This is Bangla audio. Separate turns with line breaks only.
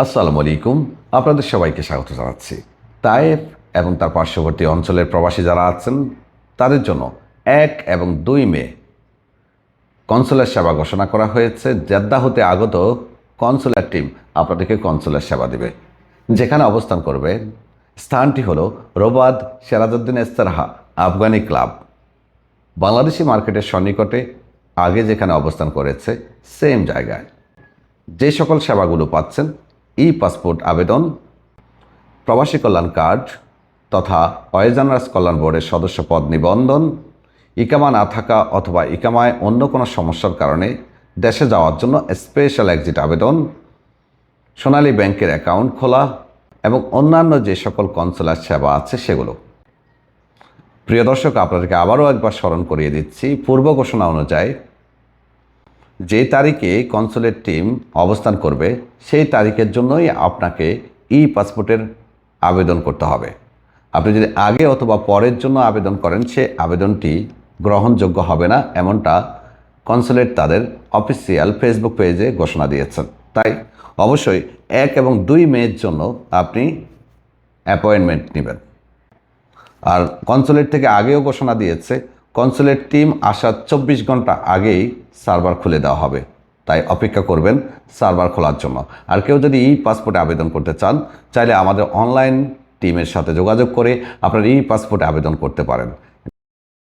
আসসালামু আলাইকুম। আপনাদের সবাইকে স্বাগত জানাচ্ছি। তায়েফ এবং তার পার্শ্ববর্তী অঞ্চলের প্রবাসী যারা আছেন তাদের জন্য 1 এবং 2 মে কনসুলার সেবা ঘোষণা করা হয়েছে। জেদ্দা হতে আগত কনসুলার টিম আপনাদেরকে কনসুলার সেবা দেবে। যেখানে অবস্থান করবে স্থানটি হলো রোবাদ সিরাজউদ্দিন ইস্তেরাহা আফগানি ক্লাব, বাংলাদেশি মার্কেটের সন্নিকটে। আগে যেখানে অবস্থান করেছে সেম জায়গায়। যে সকল সেবাগুলো পাচ্ছেন: ই পাসপোর্ট আবেদন, প্রবাসী কল্যাণ কার্ড তথা অয়েজানার্স কল্যাণ বোর্ডের সদস্য পদ নিবন্ধন, ইকামা না থাকা অথবা ইকামায় অন্য কোনো সমস্যার কারণে দেশে যাওয়ার জন্য স্পেশাল এক্সিট আবেদন, সোনালী ব্যাংকের অ্যাকাউন্ট খোলা এবং অন্যান্য যে সকল কনসুলার সেবা আছে সেগুলো। প্রিয় দর্শক, আপনাদেরকে আবারও একবার স্মরণ করিয়ে দিচ্ছি, পূর্ব ঘোষণা অনুযায়ী যে তারিখে কনসুলেট টিম অবস্থান করবে সেই তারিখের জন্যই আপনাকে ই পাসপোর্টের আবেদন করতে হবে। আপনি যদি আগে অথবা পরের জন্য আবেদন করেন সে আবেদনটি গ্রহণযোগ্য হবে না, এমনটা কনসুলেট তাদের অফিসিয়াল ফেসবুক পেজে ঘোষণা দিয়েছেন। তাই অবশ্যই 1 এবং 2 মের জন্য আপনি অ্যাপয়েন্টমেন্ট নেবেন। আর কনসুলেট থেকে আগেও ঘোষণা দিয়েছে কনসুলেট টিম আসার 24 ঘন্টা আগেই সার্ভার খুলে দেওয়া হবে। তাই অপেক্ষা করবেন সার্ভার খোলার জন্য। আর কেউ যদি ই পাসপোর্টে আবেদন করতে চান, চাইলে আমাদের অনলাইন টিমের সাথে যোগাযোগ করে আপনার ই পাসপোর্টে আবেদন করতে পারেন।